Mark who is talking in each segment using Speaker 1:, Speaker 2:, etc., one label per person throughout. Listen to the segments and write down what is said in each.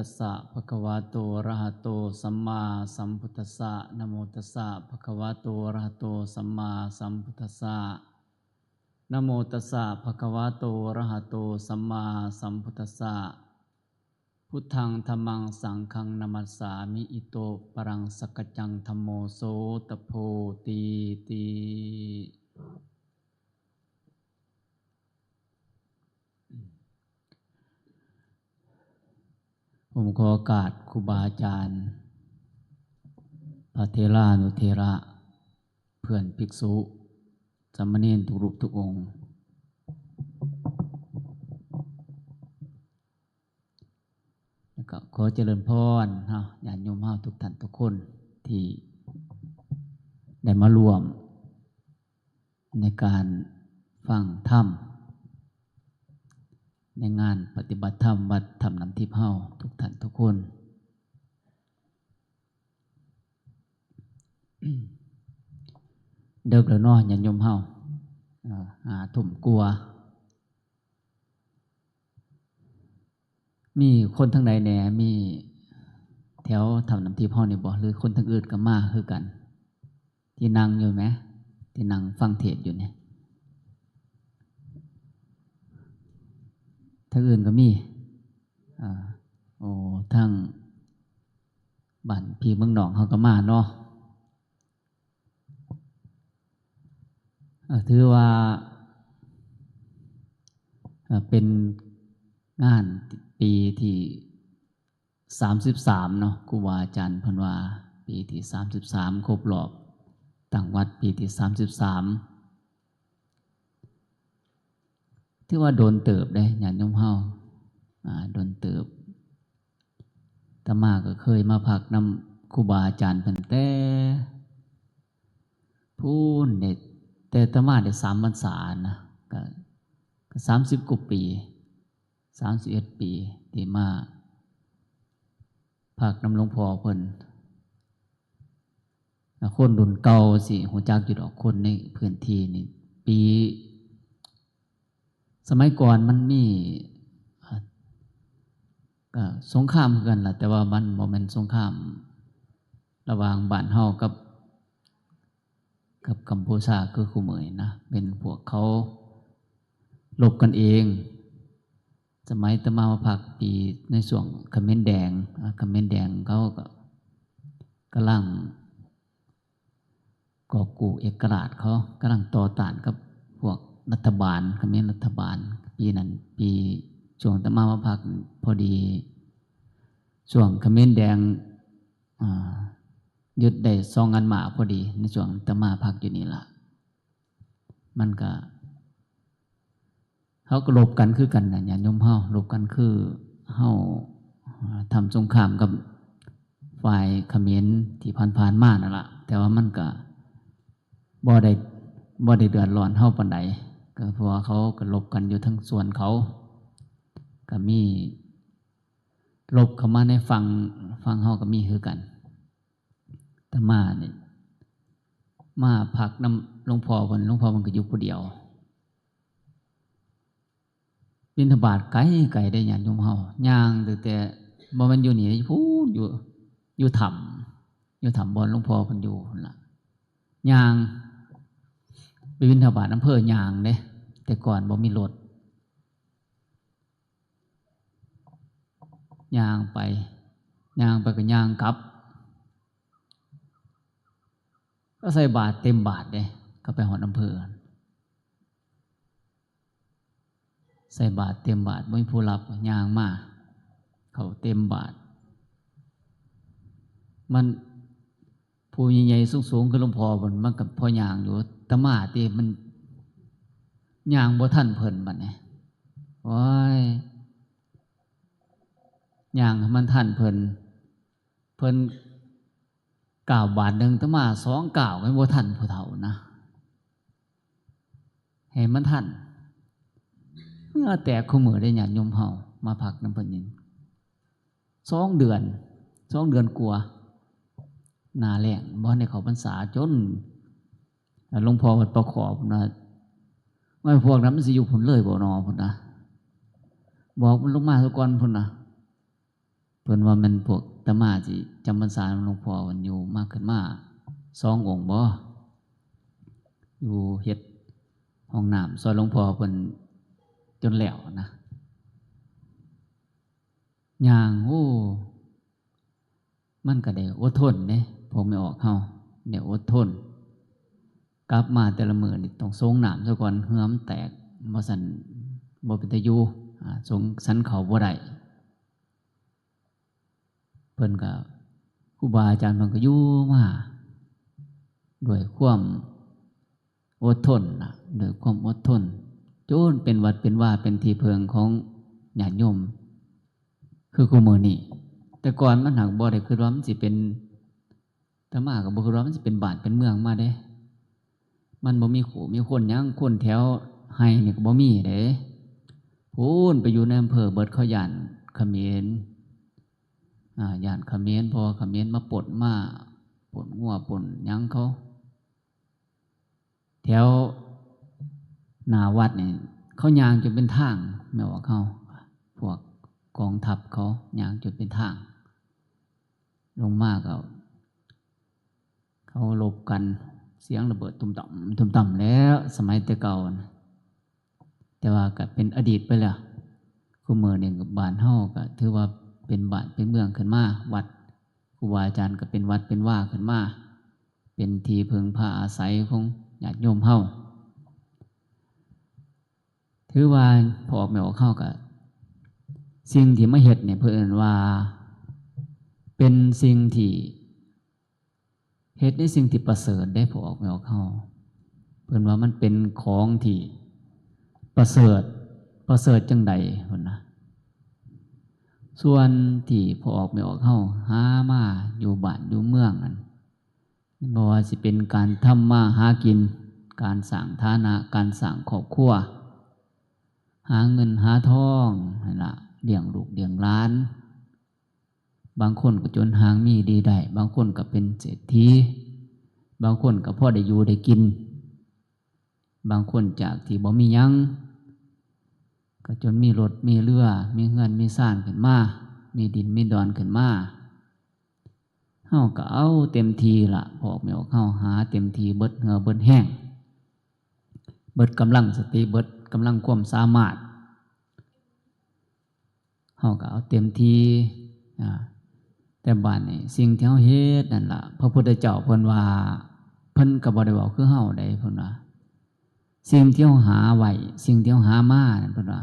Speaker 1: ตัสสะภะคะวะโตอะระหะโตสัมมาสัมพุทธัสสะนะโมตัสสะภะคะวะโตอะระหะโตสัมมาสัมพุทธัสสะนะโมตัสสะภะคะวะโตอะระหะโตสัมมาสัมพุทธัสสะพุทธังธัมมังสังฆังนะมัสสามิอิโตปรังสักกจังธัมโมโสตโพตีติผมขอโอกาสครูบาอาจารย์พระเทรานุเทระเพื่อนภิกษุสามเณรทุกรูปทุกองค์แล้วก็ขอเจริญพรญาติโยมเฮาทุกท่านทุกคนที่ได้มารวมในการฟังธรรมในงานปฏิบัติธรรมวัดธรรมน้ำทิพย์เฮาทุกท่านทุกคนเดิมแล้วเนาะญาติโยมเฮาทุ่มกลัวมีคนทั้งใดแหน่มีแถวธรรมน้ำทิพย์เฮานี่บ่หรือคนทั้งอื่นก็มาคือกันที่นั่งอยู่ไหมที่นั่งฟังเทศน์อยู่เนี่ยทั้งอื่นก็มีทั้งบ้านพี่เมืองหนองเขาก็มาเนาะถือว่าเป็นงานปีที่33เนาะครูบาอาจารย์เพิ่นว่าปีที่33ครบรอบตั้งวัดปีที่33ถือว่าโดนเติบได้ญาติโยมเฮาโดนเติบอาตมาก็เคยมาพักนำครูบาอาจารย์เพิ่นแต่พูนเด็ดแต่อาตมาได้3พรรษานะก็30กว่าปี31ปีที่มาพักนำหลวงพ่อเพิ่นคนรุ่นเก่าสิฮู้จักอยู่ดอกคนในพื้นที่นี่ปีสมัยก่อนมันมีสงครามกันล่ะแต่ว่ามันบ่แม่นสงครามระหว่างบ้านเฮากับกัมพูชาคือคุเมยนะเป็นพวกเขาลบกันเองสมัยอาตมาพักปีในช่วงเขมรแดงเขาก็กำลังก่อกู่เอกราชเขากำลังต่อต้านกับพวกรัฐบาลเขมรรัฐบาลปีนั้นปีช่วงอาตมาพักพอดีช่วงเขมรแดงยึดได้2 อันมาพอดีในช่วงอาตมาพักอยู่นี่ล่ะมันก็เขาก็ลบกันคือกันนะญาติโยมเฮาลบกันคือเฮาทำสงครามกับฝ่ายเขมรที่ผ่านมานั่นล่ะแต่ว่ามันก็บ่ได้เดือดร้อนเฮาปานใดก็เพราะว่าเขาก็ลบกันอยู่ทั้งส่วนเขาก็มีลบเข้ามาในฝั่งเฮาก็มีคือกันแต่มาเนี่ยมาพักนำหลวงพ่อเพิ่นก็อยู่ผู้เดียวบิณฑบาตไกลได้ญาติโยมเฮาย่างแต่บ่แม่นอยู่นี่พูดอยู่ถ้ำบ่หลวงพ่อเพิ่นอยู่พุ่นล่ะย่างไปบิณฑบาตอำเภอย่างเด้แต่ก่อนบ่มีรถย่างไปก็ย่างกลับก็ใส่บาตรเต็มบาตรเด้ก็ไปฮอดอำเภอใส่บาตรเต็มบาตรบ่มีผู้รับย่างมาเขาเต็มบาตรมันผู้ใหญ่ๆสูงๆคือหลวงพ่อมันก็พอย่างอยู่ตะมาติมันย่างบ่ทันเพิ่นบัดนี้โอ้ยย่างให้มันทันเพิ่น9 บาทนึงตะมา2 ก้าวก็บ่ทันผู้เฒ่านะให้มันทันแต่คู่มื้อได้ญาติโยมเฮามาพักนำเพิ่นนี่2 เดือนกว่าหน้าแล้งบ่ได้เข้าพรรษาจนหลวงพ่อวัดประขอบนะว่าพวกนั้นมันสิอยู่พุ่นเลยบ่นอพุ่นนะบอกมันลงมาซะก่อนพุ่นนะ พิ่นว่ามันพวกตมาสิจำพรรษาหลวงพ่อมันอยู่มากขึ้นมา2 องค์บ่อยู่เฮ็ดห้องน้ำซอยหลวงพ่อเพิ่นจนแล้วนะย่างโอ้มันก็ได้อดทนเด้ผมไม่ออกเฮาเนี่ยอดทนกลับมาแต่ละมื้อนี่ต้องส่งน้ำซะก่อนเหือมแตกบ่ซั่นบ่เป็นตาอยู่ส่งสันเขาบ่ได้เพิ่นก็ครูบาอาจารย์เพิ่นก็อยู่มาด้วยความอดทนนะด้วยความอดทนจนเป็นวัดเป็นว่าเป็นที่เพิงของญาติโยมคือกูมื้อนี้แต่ก่อนมันหักบ่ได้คิดว่ามันสิเป็นแต่มาก็บ่คิดว่ามันสิเป็นบ้านเป็นเมืองมาเด้มันบ่มีขู่มีคนหยังคนแถวไห้นี่ก็บ่มีเด้พูนไปอยู่ในอำเภอเบิดเขาย่านเขมรย่านเขมรพอเขมรมาปลดงัวปลดหยังเขาแถวหน้าวัดนี่เขาย่างจนเป็นทางแม่ว่าเขาพวกกองทัพเขาย่างจนเป็นทางลงมาก็เขาลบกันเสียงระเบิดตุ่มต่ำแล้วสมัยแต่เก่านะแต่ว่าก็เป็นอดีตไปแล้วคู่มือเนี่ยบ้านเฮาก็ถือว่าเป็นบ้านเป็นเมืองขึ้นมาวัดครูบาอาจารย์ก็เป็นวัดเป็นว่าขึ้นมาเป็นที่พึ่งพาอาศัยของญาติโยมเฮาถือว่าพอออกไม่ออกเข้ากับสิ่งที่มาเฮ็ดเนี่ยเพิ่นว่าเป็นสิ่งที่เฮ็ดในสิ่งที่ประเสริฐได้พอออกไม่ออกเข้าเพิ่นว่ามันเป็นของที่ประเสริฐจังใดเพิ่นนะส่วนที่พอออกไม่ออกเข้าหามาอยู่บ้านอยู่เมืองนั่นบ่ว่าสิเป็นการทำมาหากินการสร้างฐานะการสร้างครอบครัวหาเงินหาทองนั่นล่ะเลี้ยงลูกเลี้ยงหลานบางคนก็จนหางมีดีได้บางคนก็เป็นเศรษฐีบางคนก็พอได้อยู่ได้กินบางคนจากที่บ่มีหยังก็จนมีรถมีเรือมีเงินมีซ่านขึ้นมามีดินมีดอนขึ้นมาเฮาก็เอาเต็มทีล่ะพอไม่ออกเฮาหาเต็มทีเบิดเหงื่อเบิดแห้งเบิดกำลังสติเบิดกำลังความสามารถเฮาก็เอาเต็มทีแต่บ้านนี่สิ่งที่เฮาเฮ็ดนั่นล่ะพระพุทธเจ้าเพิ่นว่าเพิ่นก็บ่ได้เว้าคือเฮาได้เพิ่นว่าสิ่งที่เฮาหาไว้สิ่งที่เฮาหามานั่นเพิ่นว่า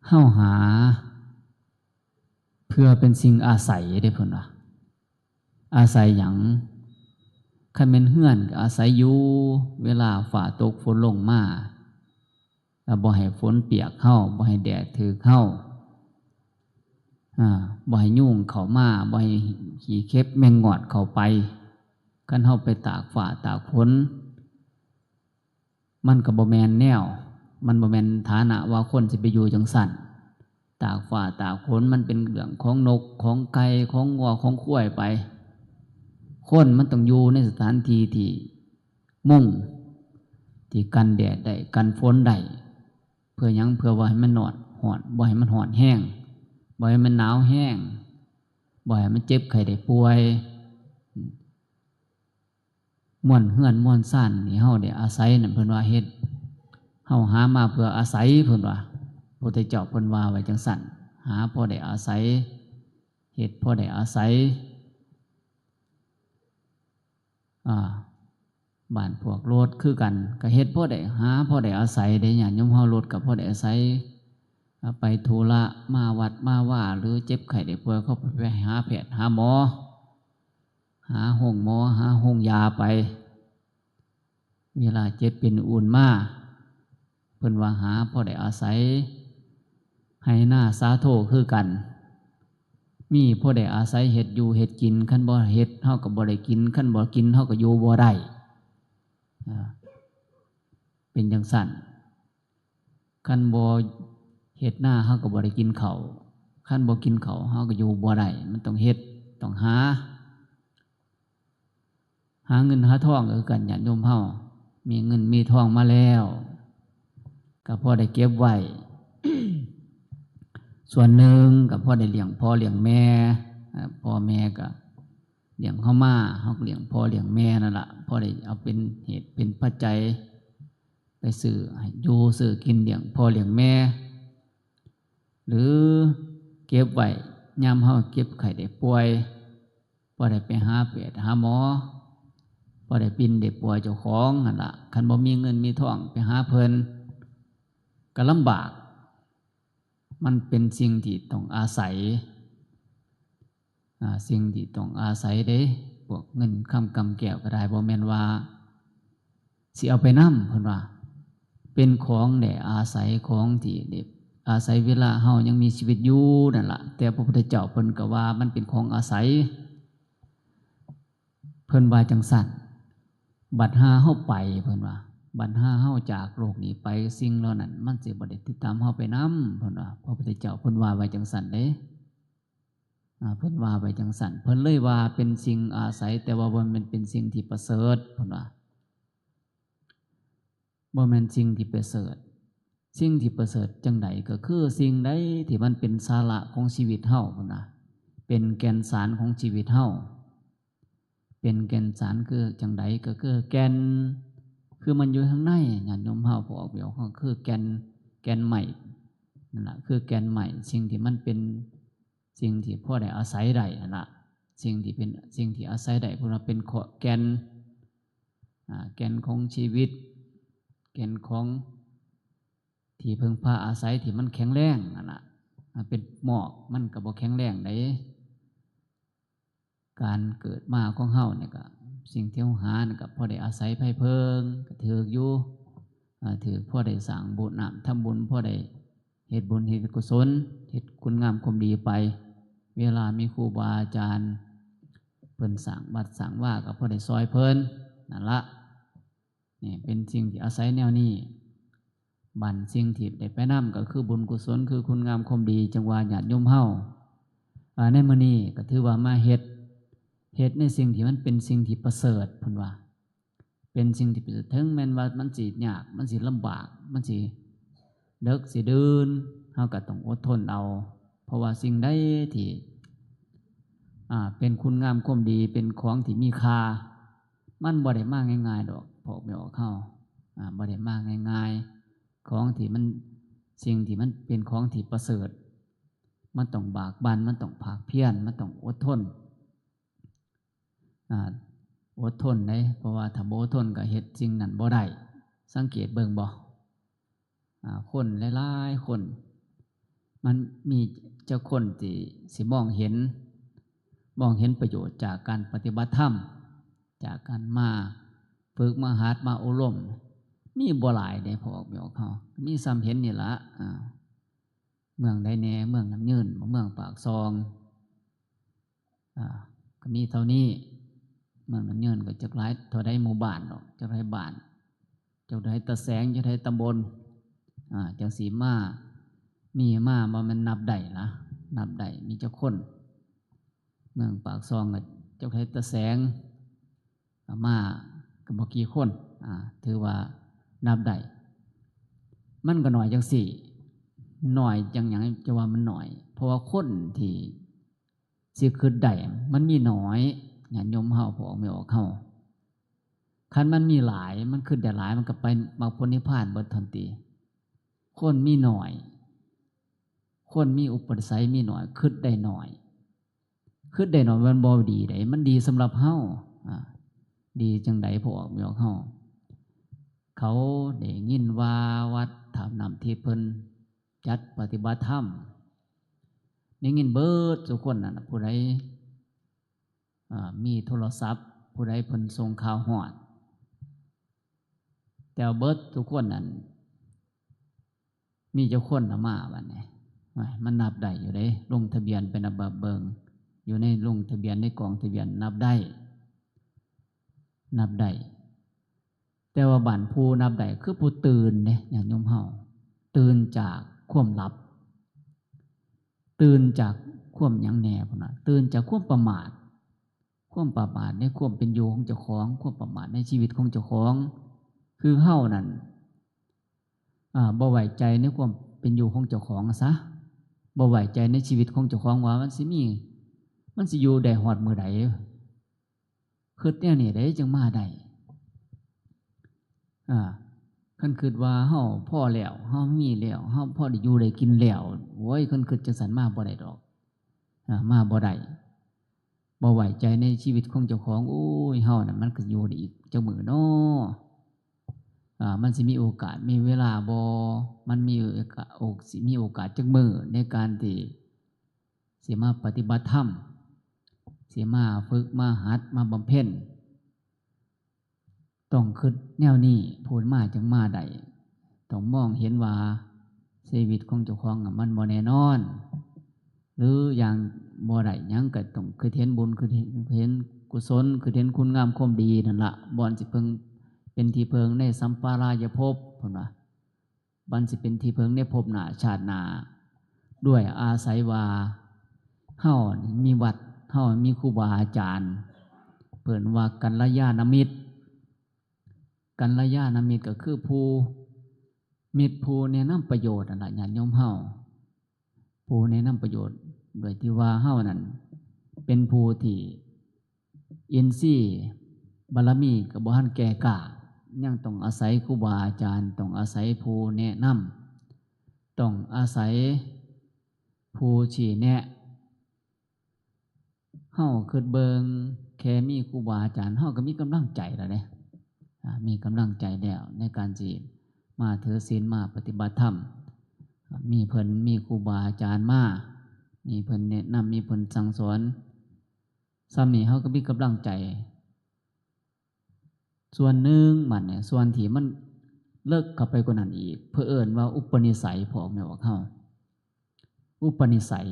Speaker 1: เฮาหาเพื่อเป็นสิ่งอาศัยได้เพิ่นว่าอาศัยหยังคันแม่นเฮือนก็อาศัยอยู่เวลาฟ้าตกฝนลงมาแล้วบ่ให้ฝนเปียกเฮาบ่ให้แดดถึกเฮาบ่ให้ยุงเข้ามาบ่ให้ขี้เข็บแมงงอดเข้าไปคันเฮาไปตากฟ้าตากฝนมันก็บ่แม่นแนวมันบ่แม่นฐานะว่าคนสิไปอยู่จังซั่นตากฟ้าตากฝนมันเป็นเรื่องของนกของไก่ของงัวของควายไปคนมันต้องอยู่ในสถานที่ที่มุ่งที่กันแดดได้กันฝนได้เพื่อหยังเพื่อว่าให้มันร้อนบ่ให้มันร้อนแห้งบ่ให้มันหนาวแห้งบ่ให้มันเจ็บไข้ได้ป่วยม่วนเฮือนม่วนซ่านนี่เฮาได้อาศัยนั่นเพิ่นว่าเฮ็ดเฮาหามาเพื่ออาศัยเพิ่นว่าพระพุทธเจ้าเพิ่นว่าไว้จังซั่นหาพอได้อาศัยเฮ็ดพอได้อาศัยบ้านพวกรถคือกันก็เฮ็ดพอได้หาพอได้อาศัยได้ญาติโยมเฮารถก็พอได้อาศัยไปธุระมาวัดมาว่าหรือเจ็บไข้ได้ป่วยเขาไปหาแพทย์หาหมอหาห้องหมอหาห้องยาไปเวลาเจ็บเป็นอุ่นมาเพิ่นว่าหาพอได้อาศัยให้หน้าสาโทคือกันมีพอได้อาศัยเฮ็ดอยู่เฮ็ดกินคันบ่เฮ็ดเฮาก็บ่ได้กินคันบ่กินเฮาก็อยู่บ่ได้เป็นจังซั่นคันบ่เฮ็ดหน้าเฮาก็บ่ได้กินข้าวคันบ่กินข้าวเฮาก็อยู่บ่ได้มันต้องเฮ็ดต้องหาเงินหาทองก็คือกันญาติโยมเฮามีเงินมีทองมาแล้วก็พอได้เก็บไว้ ส่วนหนึ่งก็พ่อได้เลี้ยงพ่อเลี้ยงแม่พ่อแม่ก็เลี้ยงเขามาเขาเลี้ยงพ่อเลี้ยงแม่นั่นแหละพ่อได้เอาเป็นเหตุเป็นปัจจัยไปซื้ออยู่ซื้อกินเลี้ยงพ่อเลี้ยงแม่หรือเก็บไว้ยามเฮาเก็บไข้ได้ป่วยพอได้ไปหาแพทย์หาหมอพอได้ปินได้ป่วยเจ้าของนั่นล่ะคันบ่มีเงินมีทองไปหาเพิ่นก็ลำบากมันเป็นสิ่งที่ต้องอาศัยสิ่งที่ต้องอาศัยเด้พวกเงินคำกำแก้วก็ได้บ่แม่นว่าสิเอาไปนำเพิ่นว่าเป็นของได้อาศัยของที่ได้อาศัยเวลาเฮายังมีชีวิตอยู่นั่นล่ะแต่พระพุทธเจ้าเพิ่นก็ว่ามันเป็นของอาศัยเพิ่นว่าจังซั่นบัดหาเฮาไปเพิ่นว่าบัดหาเฮาจากโลกนี้ไปสิ่งเหล่านั้นมันสิบ่ได้ติดตามเฮาไปนำเพิ่นว่าพระพุทธเจ้าเพิ่นว่าไว้จังซั่นเด้เพิ่นว่าไว้จังซั่นเพิ่นเลยว่าเป็นสิ่งอาศัยแต่ว่าบ่แม่นเป็นสิ่งที่ประเสริฐเพิ่นว่าบ่แม่นสิ่งที่ประเสริฐสิ่งที่ประเสริฐจังใดก็คือสิ่งใดที่มันเป็นสาระของชีวิตเฮาพุ่นน่ะเป็นแก่นสารของชีวิตเฮาเป็นแก่นสารคือจังใดก็คือแก่นคือมันอยู่ข้างในญาติโยมเฮาพอออกเดี๋ยวก็คือแก่นใหม่นั่นล่ะคือแก่นใหม่สิ่งที่มันเป็นสิ่งที่พอได้อาศัยได้นั่นล่ะสิ่งที่เป็นสิ่งที่อาศัยได้พวกเราเป็นแก่นแก่นของชีวิตแก่นของที่พึ่งพาอาศัยที่มันแข็งแรงนั่นน่ะเป็นหมอกมันก็บ่แข็งแรงได้การเกิดมาของเฮาเนี่ยก็สิ่งที่เฮาหาเนี่ยก็พอได้อาศัยไผเพิงก็ถืออยู่ถือพอได้สร้างบุญทำบุญพอได้เฮ็ดบุญเฮ็ดกุศลเฮ็ดคุณงามความดีไปเวลามีครูบาอาจารย์เพิ่นสร้างวัดสร้างว่าก็พอได้ซอยเพิ่นนั่นละนี่เป็นสิ่งที่อาศัยแนวนี้บันสิ่งที่ได้ไปนำก็คือบุญกุศลคือคุณงามความดีจังว่าญาติโยมเฮาในมื้อนี้ก็ถือว่ามาเฮ็ดในสิ่งที่มันเป็นสิ่งที่ประเสริฐเพิ่นว่าเป็นสิ่งที่ประเสริฐถึงแม้นว่ามันสิยากมันสิลำบากมันสิเดึกสิเดินเฮาก็ต้องอดทนเอาเพราะว่าสิ่งใดที่เป็นคุณงามความดีเป็นของที่มีค่ามันบ่ได้มาง่ายๆดอกพอไม่ออกเข้าบ่ได้มาง่ายๆของที่มันสิ่งที่มันเป็นของที่ประเสริฐมันต้องบากบั่นมันต้องภาคเพียรมันต้องอดทนอดทนได้เพราะว่าถ้าบ่อดทนก็เฮ็ดสิ่งนั้นบ่ได้สังเกตเบิ่งบ่คนหลายๆคนมันมีเจ้าคนที่สิมองเห็นประโยชน์จากการปฏิบัติธรรมจากการมาฝึกมาหัดมาอบรมมีบ่หลายได้พอออกไม่ออกเขามีซ้ำเห็นนี่ละเมืองใดแน่เมืองน้ำยืนเมืองปากซองก็มีเท่านี้เมืองน้ำยืนก็จักหลายเท่าใดหมู่บ้านดอกจักหลายบ้านจักหลายตะแสงจักหลายตำบลจังสีมามีมาบ่มันนับได้ละนับได้มีเจ้าคนเมืองปากซองก็จักหลายตะแสงมาก็บ่กี่คนถือว่านับได้มันก็หน่อยจังสี่หน่อยจังหยังจะว่ามันหน่อยเพราะว่าคนที่สิคือได้มันมีน้อยญาติโยมเฮาพอออกไม่ออกเฮาคันมันมีหลายมันขึ้นได้หลายมันก็ไปมรรคผลนิพพานเบิดทันทีคนมีหน่อยคนมีอุปนิสัยมีหน่อยขึ้นได้หน่อยขึ้นได้หน่อยมันบ่ดีได้มันดีสำหรับเฮาดีจังไดพอออกไม่ออกเฮาเขาได้ยินว่าวัดถามนำที่เพิ่นจัดปฏิบัติธรรมได้ยินเบิดทุกคนน่ะผู้ใดมีโทรศัพท์ผู้ใดเพิ่นส่งข่าวฮอดแต่เบิดทุกคนนั้นมีเจ้าคนมาบัดนี้มันนับได้อยู่เด้ลงทะเบียนเป็นนับเบิงอยู่ในลงทะเบียนในกองทะเบียนนับได้แต่ว่าบ้านผู้นับได้คือผู้ตื่นเนี่ยญาติโยมเฮาตื่นจากความหลับตื่นจากความหยังแหน่พุ่นน่ะตื่นจากความประมาทในความเป็นอยู่ของเจ้าของความประมาทในชีวิตของเจ้าของคือเฮานั่นบ่ไว้ใจในความเป็นอยู่ของเจ้าของซะ บ่ไว้ใจในชีวิตของเจ้าของว่ามันสิอยู่ได้ฮอดมื้อใดคิดแนวนี้ได้จังมาได้คันคิดว่าเฮาพอแล้วเฮามีแล้วเฮาพอได้อยู่ได้กินแล้วโอ้ยคันคิดจังซั่นมาบ่ได้ดอกมาบ่ได้บ่ไว้ใจในชีวิตของเจ้าของโอ้ยเฮาน่ะมันก็อยู่ได้อีกจักมื้อน้อมันสิมีโอกาสมีเวลาบ่มันมีสิมีโอกาสจักมื้อในการที่สิมาปฏิบัติธรรมสิมาฝึกมาหัดมาบำเพ็ญต้องคิดแนวนี้พูดมาจังมาได้ต้องมองเห็นว่าชีวิตของเจ้าของมันบ่แน่นอนหรืออย่างบ่ได้หยังก็ต้องคือเห็นบุญคือเห็นกุศลคือเห็นคุณงามความดีนั่นล่ะบ่สิเพิ่งเป็นที่เพิงในสัมปารายภพพุ่นว่าบ่สิเป็นที่เพิงในภพหน้าชาติหน้าด้วยอาศัยว่าเฮามีวัดเฮามีครูบาอาจารย์เพิ่นว่ากัลยาณมิตรกัลยาณมิตรก็คือผู้มิตรผู้แนะนำประโยชน์นั่นล่ะญาติโยมเฮาผู้แนะนำประโยชน์โดยที่ว่าเฮานั้นเป็นผู้ที่อินทรีย์บารมีก็บ่ทันแก่กล้ายังต้องอาศัยครูบาอาจารย์ต้องอาศัยผู้แนะนำต้องอาศัยผู้ชี้แนะเฮาคิดเบิงแค่มีครูบาอาจารย์เฮาก็มีกำลังใจแล้วเด้มีกำลังใจแล้วในการสิมาถือศีลมาปฏิบัติธรรมมีเพิ่นมีครูบาอาจารย์มามีเพิ่นแนะนำมีเพิ่นสั่งสอนซ้ำนี้เฮาก็มีกำลังใจส่วนหนึ่งมันเนี่ยส่วนที่มันเลิกเข้าไปกว่านั้นอีกเพื่อเอิ้นว่าอุปนิสัยพอแม่ว่าเฮาอุปนิสัย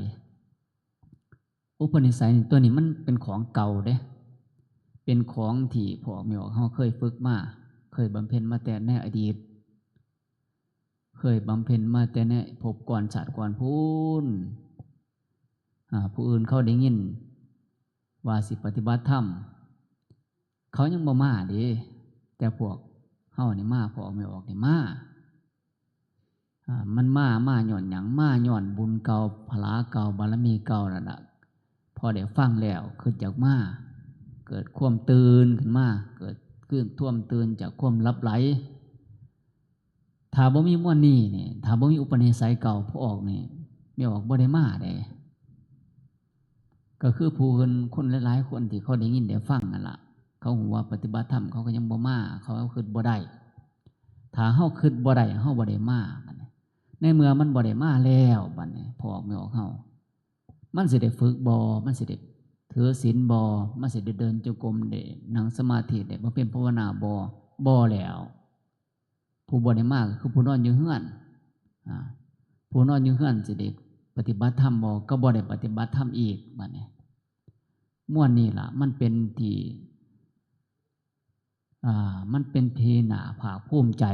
Speaker 1: ตัวนี้มันเป็นของเก่าเด้เป็นของที่พวกแม่ว่าเฮาเคยฝึกมาเคยบำเพ็ญมาแต่ในอดีตเคยบำเพ็ญมาแต่ในภพก่อนชาติก่อนพูนผู้อื่นเขาได้ยินว่าสิปฏิบัติธรรมเขายังบ่มาเด้แต่พวกเฮานี่มาพอไม่ออกนี่มันมาย้อนหยังมาย้อนบุญเก่าพลาเก่าบารมีเก่านั่นล่ะพอได้ฟังแล้วคือจากมาเกิดความตื่นขึ้นมาเกิดขึ้นท่วมตื่นจากความลับไหลถ้าบ่มีม่วนนี้นี่ถ้าบ่มีอุปนิสัยเก่าพอออกนี่ไม่ออกบ่ได้มาได้ก็คือผู้คนหลายๆคนที่เขาได้ยินได้ฟังนั่นล่ะเขาหูว่าปฏิบัติธรรมเขาก็ยังบ่มาเขาคิดบ่ได้ถ้าเฮาคิดบ่ได้เฮาบ่ได้มาบัดนี้ในเมื่อมันบ่ได้มาแล้วบัดนี้พอออกไม่ออกเฮามันสิได้ฝึกบ่มันสิได้ถือศีลบ่มันสิได้เดินจงกรมได้นั่งสมาธิได้บ่เป็นภาวนาบ่แล้วผู้บ่ได้มาก็คือผู้นอนอยู่เฮือนผู้นอนอยู่เฮือนสิได้ปฏิบัติธรรมบ่ก็บ่ได้ปฏิบัติธรรมอีกบัดนี้ม่วนนี่ล่ะมันเป็นที่มันเป็นเพหนาภาคภูมิใจ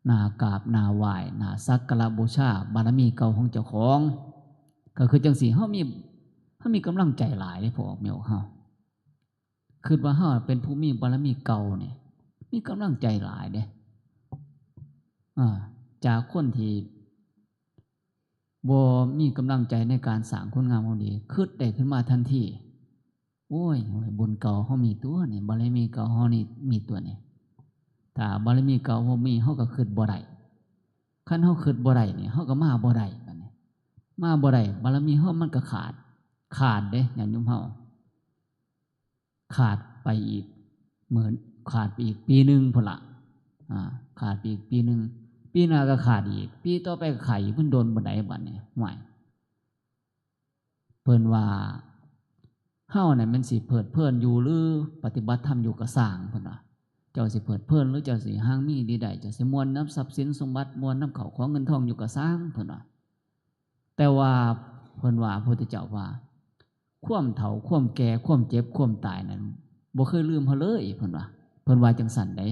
Speaker 1: นากราบนาไหว้นาสักการะบูชาบารมีเก่าของเจ้าของก็คือจังสีเฮามีกำลังใจหลายเลยพอออกแมวเฮาคือว่าเฮาเป็นผู้มีบารมีเก่าเนี่ยมีกำลังใจหลายเด้จากคนที่บ่มีกำลังใจในการสร้างคุณงามความดีคิดได้ขึ้นมาทันทีโอ้ยบุญเก่าเฮามีตัวนี่บารมีเก่าเฮานี่มีตัวนี่ถ้าบารมีเก่าเฮามีเฮาก็คิดบ่ได้คันเฮาคิดบ่ได้นี่เฮาก็มาบ่ได้บัดนี้มาบ่ได้บารมีเฮามันก็ขาดเด้ญาติโยมเฮาขาดไปอีกเหมือนขาดไปอีกปีนึงพุ่นล่ะขาดไปอีกปีนึงปีหน้าก็ขาดอีกปีต่อไปก็ขาดอีกเพิ่นโดนบ่ได้บัดนี้ห่วยเพิ่นว่าเฮาเนี่ยมันสิเพิดเพลินอยู่หรือปฏิบัติธรรมอยู่ก็สร้างเพิ่นว่าเจ้าสิเพิดเพลินหรือเจ้าสิห่างมีดีใดเจ้าสิมวลน้ำทรัพย์สินสมบัติมวลน้ำข้าวของเงินทองอยู่ก็สร้างเพิ่นว่าแต่ว่าเพิ่นว่าพระพุทธเจ้าว่าความเฒ่าความแก่ความเจ็บความตายนั้นบ่เคยลืมเฮาเลยเพิ่นว่าจังซั่นเด้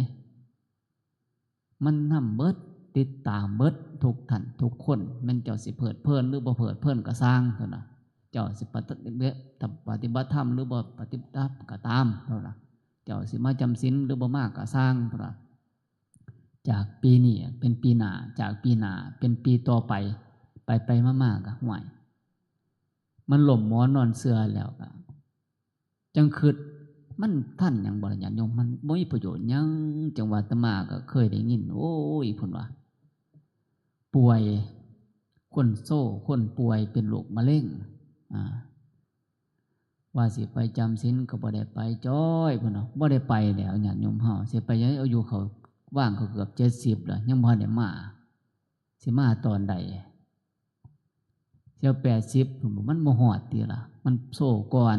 Speaker 1: มันนำเบิดติดตามเบิดทุกท่านทุกคนแม่นเจ้าสิเพิดเพลินหรือบ่เพิดเพลินก็สร้างเพิ่นว่าเจ้าสิปฏิบัติธรรมหรือบ่ปฏิบัติธรรมก็ตามเท่านั้นเจ้าสิมาจำศีลหรือบ่มากก็สร้างเท่านั้นจากปีนี้เป็นปีหน้าจากปีหน้าเป็นปีต่อไป ไปมากๆก็ห่วยมันหล่มหมอนนอนเสือแล้วก็จังคิดมันท่านหยังบ่ล่ะญาติโยมมันบ่มีประโยชน์หยังจังว่าอาตมาก็เคยได้ยินโอ้ยเพิ่นว่าป่วยคนโซ่คนป่วยเป็นโรคมะเร็งว่าสิไปจำศีลก็บ่ได้ไปจ้อยเพิ่นเนาะบ่ได้ไปแล้วญาติโยมเฮาสิไปยังอายุเขาว่างเขาเกือบ70แล้วยังบ่ได้มาสิมาตอนใดเสีย80มันบ่ฮอดติล่ะมันโซ่ก่อน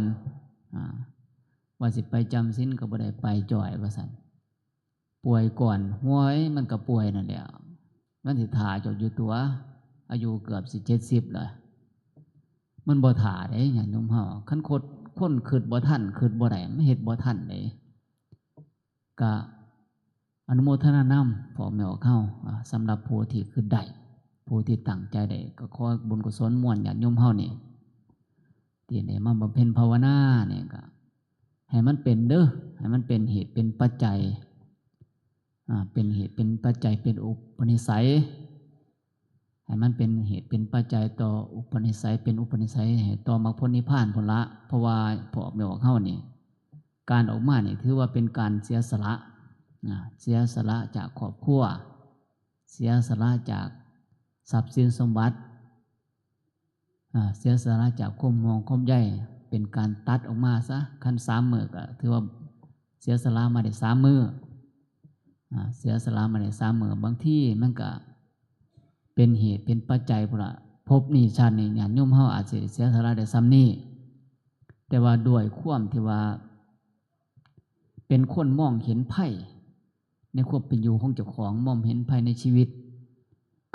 Speaker 1: ว่าสิไปจำศีลก็บ่ได้ไปจ้อยว่าซั่นป่วยก่อนห้วยมันก็ป่วยนั่นแหละมันสิท่าเจ้าอยู่ตัวอายุเกือบสิ70แล้วมันบ่ท่าเด้ญาติโยมเฮาคันคนคิดบ่ทันคิดบ่ได้มันเฮ็ดบ่ทันเด้ก็อนุโมทนานำพ่อแม่เฮาสำหรับผู้ที่คิดได้ผู้ที่ตั้งใจได้ก็ขอบุญกุศลม่วนญาติโยมเฮานี่ที่ได้มาบำเพ็ญภาวนาเนี่ยก็ให้มันเป็นเด้อให้มันเป็นเหตุเป็นปัจจัยเป็นเหตุเป็นปัจจัยเป็นอุปนิสัยให้มันเป็นเหตุเป็นปัจจัยต่ออุปนิสัยเป็นอุปนิสัยต่อมรรคผลนิพพานผลละเพราะว่าพอแม่บอกเฮานี่การออกมานี่ถือว่าเป็นการเสียสละเสียสละจากครอบครัวเสียสละจากทรัพย์สินสมบัติเสียสละจากความมองความใหญ่เป็นการตัดออกมาซะขั้น3 มื้อก็ถือว่าเสียสละมาได้3 มื้อเสียสละมาได้3 มื้อบางที่มันก็เป็นเหตุเป็นปัจจัยพุ่นล่ะพบนี่ชาตินี้ญาติโยมเฮาอาจสิเสียสละได้ซ้ำนี้แต่ว่าด้วยความที่ว่าเป็นคนมองเห็นไผในความเป็นอยู่ของเจ้าของมองเห็นไผในชีวิต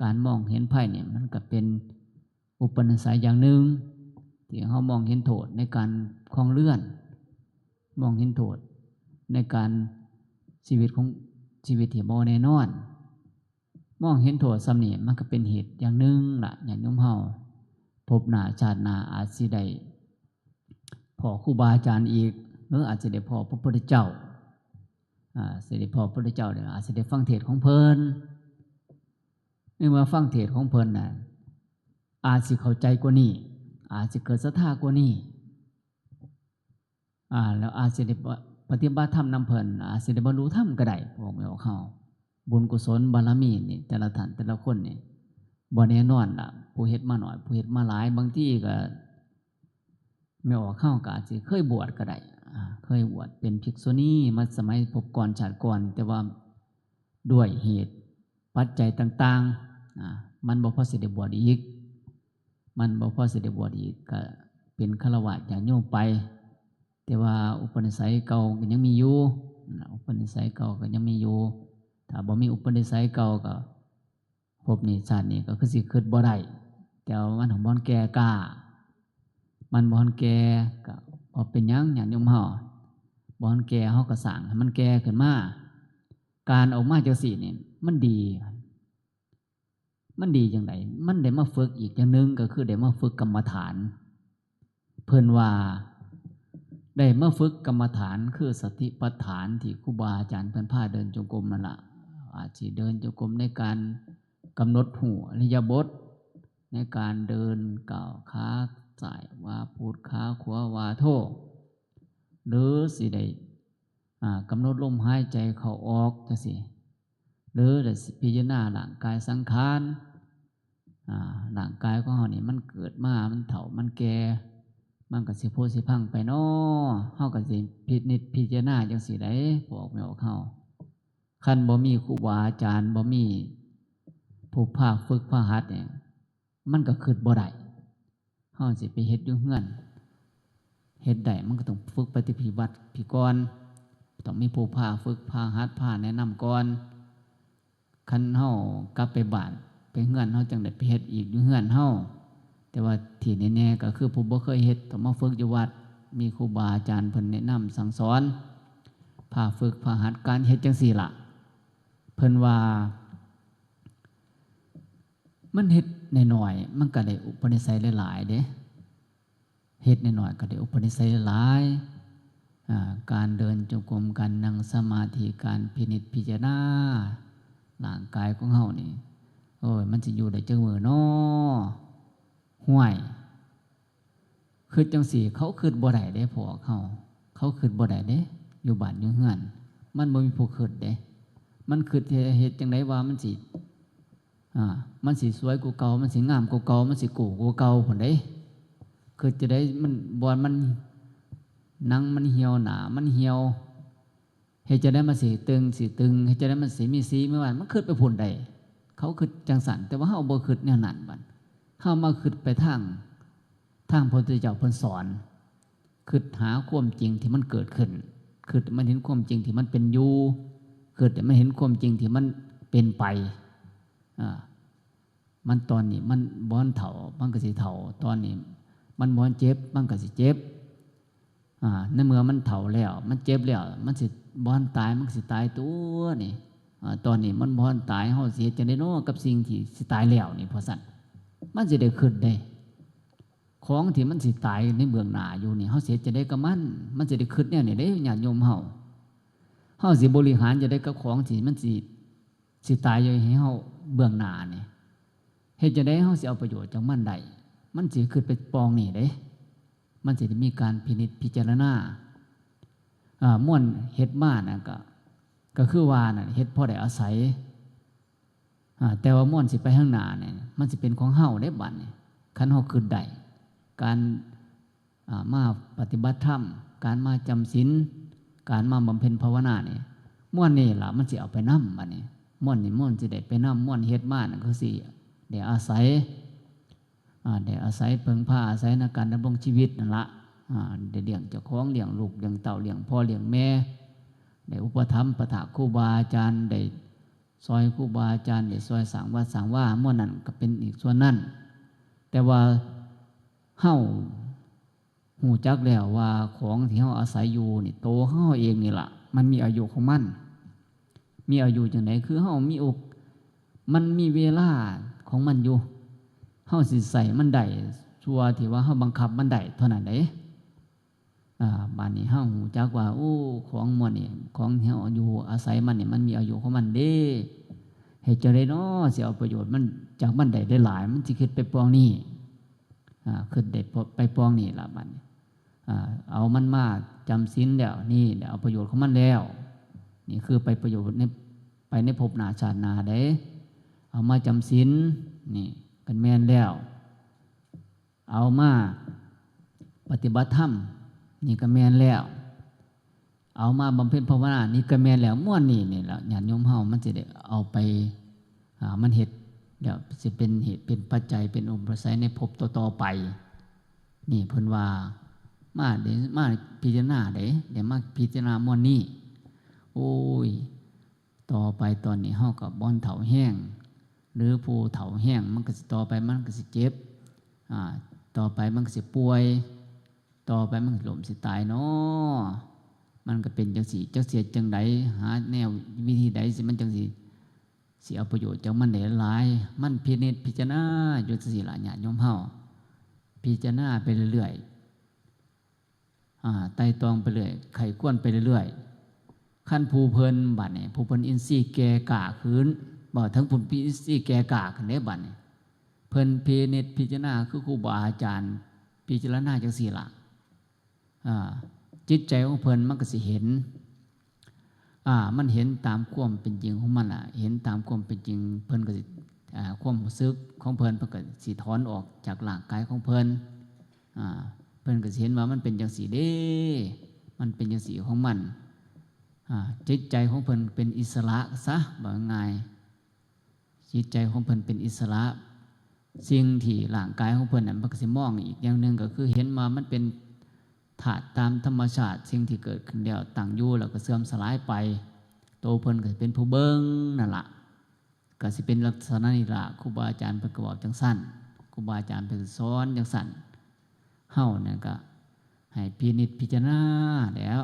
Speaker 1: การมองเห็นไผเนี่ยมันก็เป็นอุปนิสัยอย่างหนึ่งที่เฮามองเห็นโทษในการคลองเลื่อนมองเห็นโทษในการชีวิตของชีวิตที่บ่แน่นอนมองเห็นโทษซ้ำนี่มันก็เป็นเหตุอย่างหนึ่งล่ะญาติโยมเฮาพบหน้าชาติหน้าอาจสิได้พ่อครูบาอาจารย์อีกหรืออาจจะได้พ่อพระพุทธเจ้าสิได้พ่อพระพุทธเจ้าเนี่ยอาจจะได้ฟังเทศน์ของเพิ่นเมื่อฟังเทศน์ของเพิ่นน่ะอาจสิเข้าใจกว่านี้อาจจะเกิดศรัทธากว่านี้แล้วอาจจะได้ปฏิบัติธรรมนำเพิ่นอาจจะได้บรรลุธรรมก็ได้พวกแม่เขาบุญกุศลบารมีนี่แต่ละท่านแต่ละคนนี่บ่แน่นอนล่ะผู้เฮ็ดมาหน่อยผู้เฮ็ดมาหลายบางทีก็แม่เข้าก็อาจสิเคยบวชก็ได้เคยบวชเป็นภิกษุณีมาสมัยพบก่อนชาติก่อนแต่ว่าด้วยเหตุปัจจัยต่างๆมันบ่พอสิได้บวชอีกมันบ่พอสิได้บวชอีกก็เป็นฆราวาสญาติโยมไปแต่ว่าอุปนิสัยเก่าก็ยังมีอยู่อุปนิสัยเก่าก็ยังมีอยู่ถ้าบ่มีอุปนิสัยเก่าก็พบนี่ชาตินี้ก็คือสิคิดบ่ได้แต่ว่ามันของบ่แก่กล้ามันบ่แก่ก็บ่เป็นหยังญาติโยมเฮาบ่แก่เฮาก็สร้างให้มันแก่ขึ้นมาการออกมาจังซี่นี่มันดีจังไดมันได้มาฝึกอีกอย่างนึงก็คือได้มาฝึกกรรมฐานเพิ่นว่าได้มาฝึกกรรมฐานคือสติปัฏฐานที่ครูบาอาจารย์เพิ่นพาเดินจงกรมนั่นล่ะอาจสิเดินจงกรมในการกำหนดหูอริยบทในการเดินก้าวขาซ้ายว่าพุทขาขวาว่าโทหรือสิได้กำหนดลมหายใจเข้าออกจังซี่หรือได้พิจารณาร่างกายสังขารร่างกายของเฮานี่มันเกิดมามันเฒ่ามันแก่มันก็สิโพสิพังไปเนาะเฮาก็สิพิจารณาจังซี่ได้พวกแม่เฮาคันบ่มีครูบาอาจารย์บ่มีผู้ภาคฝึกพาหัดเนี่ยมันก็คิดบ่ได้เฮาสิไปเฮ็ดอยู่เฮือนเฮ็ดได้มันก็ต้องฝึกปฏิบัติพี่ก่อนต้องมีผู้ภาคฝึกพาหัดพาแนะนำก่อนคันเฮากลับไปบ้านไปเฮือนเฮาจังได้ไปเฮ็ดอีกอยู่เฮือนเฮาแต่ว่าที่แน่ๆก็คือผู้บ่เคยเฮ็ดต้องมาฝึกอยู่วัดมีครูบาอาจารย์เพิ่นแนะนำสั่งสอนพาฝึกพาหัดการเฮ็ดจังซี่ล่ะเพิ่นว่ามันเฮ็ดน้อยๆมันก็ได้อุปนิสัยหลายๆเด้เฮ็ดน้อยๆก็ได้อุปนิสัยหลายการเดินจงกรมการนั่งสมาธิการพินิจพิจารณาร่างกายของเฮานี่ โอ้ยมันสิอยู่ได้จังมื้อน้อห่วยคิดจังสี่เขาคิดบ่ได้เด้พวกเขาคิดบ่ได้เด้อยู่บ้านอยู่เฮือนมันบ่มีผู้คิดเด้มันคิดเฮ็ดจังไดว่ามันสิมันสิสวยกว่าเก่ามันสิงามกว่าเก่ามันสิกูกว่าเก่าพุ่นเด้คือจะได้มันบ่มันหนังมันเหี่ยวหนามันเหี่ยวเฮ็ดจะได้มันสิตึงเฮ็ดจะได้มันสิมีสีมีหวานมันคิดไปพุ่นใดเขาคิดจังสันแต่ว่าเฮาบ่คิดแนวนั้นบัดเฮามาคิดไปทางพระพุทธเจ้าเพิ่นสอนคิดหาความจริงที่มันเกิดขึ้นคิดมันเห็นความจริงที่มันเป็นอยู่คิดมันเห็นความจริงที่มันเป็นไปมันตอนนี้มันบ่อนเฒ่ามันก็สิเฒ่าตอนนี้มันบ่อนเจ็บมันก็สิเจ็บในเมื่อมันเฒ่าแล้วมันเจ็บแล้วมันสิบ่อนตายมันสิตายตัวนี่ตอนนี้มันบ่อนตายเฮาสิเฮ็ดจังได๋เนาะกับสิ่งที่สิตายแล้วนี่เพราะซั่นมันสิได้ขึ้นได้ของที่มันสิตายในเบื้องหน้าอยู่นี่เฮาสิเฮ็ดจังได๋กับมันสิได้ขึ้นแนวนี้เด้ญาติโยมเฮาสิบริหารจังได๋กับของที่มันสิตายอยู่ให้เฮาเบื้องหน้านี่เฮ็ดจังได๋เฮาสิเอาประโยชน์จากมันได้มันสิขึ้นไปปองนี่เด้มันสิมีการพินิจพิจารณาม่วนเฮ็ดมาน่ะก็คือว่าน่ะเฮ็ดพอได้อาศัยแต่ว่าม่วนสิไปข้างหน้าเนี่ยมันสิเป็นของเฮาได้บัดนี่คันเฮาขึ้นได้การมาปฏิบัติธรรมการมาจำศีลการมาบำเพ็ญภาวนาเนี่ยม่วนนี่ล่ะมันสิเอาไปนำบัดนี้ม่วนสิได้ไปนำม่วนเฮ็ดมาน่ะคือสิได้อาศัยเพิ่งพาอาศัยในการดำรงชีวิตนั่นละได้เลี้ยงเจ้าของเลี้ยงลูกเลี้ยงเต่าเลี้ยงพ่อเลี้ยงแม่ได้อุปถัมภ์ประถาครูบาอาจารย์ได้ซอยครูบาอาจารย์ได้ซอยสร้างวัดสร้างว่าม่วนนั้นก็เป็นอีกส่วนนั้นแต่ว่าเฮาหูจักแล้วว่าของที่เฮาอาศัยอยู่นี่โตเฮาเองนี่ล่ะมันมีอายุของมันมีอายุจังได๋คือเฮามันมีเวลาของมันอยู่เฮาสิใส่มันได้ชัวที่ว่าเฮาบังคับมันได้เท่านั้นเด้บัดนี้เฮาฮู้จักว่าโอ้ของหมดนี่ของเฮาอยู่อาศัยมันนี่มันมีอายุของมันเด้เฮ็ดจังได๋น้อสิเอาประโยชน์มันจากมันได้หลายมันสิคิดไปปองนี้คิดได้ไปปองนี่ล่ะบัดนี้เอามันมาจำศีลแล้วนี่เดี๋ยวเอาประโยชน์ของมันแล้วนี่คือไปประโยชน์ในภพหน้าชาติหน้าเด้เอามาจำศีลนี่กันแม่นแล้วเอามาปฏิบัติธรรมนี่ก็แม่นแล้วเอามาบำเพ็ญภาวนานี่ก็แม่นแล้วม่วนนี่แหละญาติโยมเฮามันสิได้เอาไปมันเฮ็ดเดี๋ยวสิเป็นเหตุเป็นปัจจัยเป็นอุปสรรคในภพต่อไปนี่เพิ่นว่ามาพิจารณาเดี๋ยวมาพิจารณาม่วนนี้โอ้ยต่อไปตอนนี้เฮาก็บ่อนเฒ่าแห้งหรือผู้เฒ่าแห้งมันก็สิต่อไปมันก็สิเจ็บต่อไปมันก็สิป่วยต่อไปมันก็ล้มสิตายเนาะมันก็เป็นจังสี่จักเสียจังใดหาแนววิธีใดสิมันจังสิเอาประโยชน์จากมันได้หลายมันพิจารณาอยู่จังซี่ล่ะญาติโยมเฮาพิจารณาไปเรื่อยๆไต่ตองไปเรื่อยไขก้วนไปเรื่อยๆขั้นผู้เพิ่นบัดนี้ผู้เพิ่นอินทรีย์แก่กล้าขืนบ่ทั้งผลพิสิแก่กล้าขึ้นได้บัดนี้เพิ่นพิจารณาคือครูบาอาจารย์พิจารณาจังซี่ล่ะจิตใจของเพิ่นมันก็สิเห็นมันเห็นตามความเป็นจริงของมันเห็นตามความเป็นจริงเพิ่นก็สิความรู้สึกของเพิ่นก็สิถอนออกจากร่างกายของเพิ่นเพิ่นก็สิเห็นว่ามันเป็นจังซี่เด้มันเป็นจังซี่ของมันจิตใจของเพิ่นเป็นอิสระซะว่าง่ายจิตใจของเพิ่นเป็นอิสระสิ่งที่ร่างกายของเพิ่นมันก็สิมองอีกอย่างนึงก็คือเห็นมามันเป็นธาตุตามธรรมชาติสิ่งที่เกิดขึ้นแล้วตั้งอยู่แล้วก็เสื่อมสลายไปโตเพิ่นก็เป็นผู้เบิ่งนั่นล่ะก็สิเป็นลักษณะนี้ล่ะครูบาอาจารย์เพิ่นก็บอกจังซั่นครูบาอาจารย์เพิ่นสอนจังซั่นเฮาเนี่ยก็ให้พิจารณาแล้ว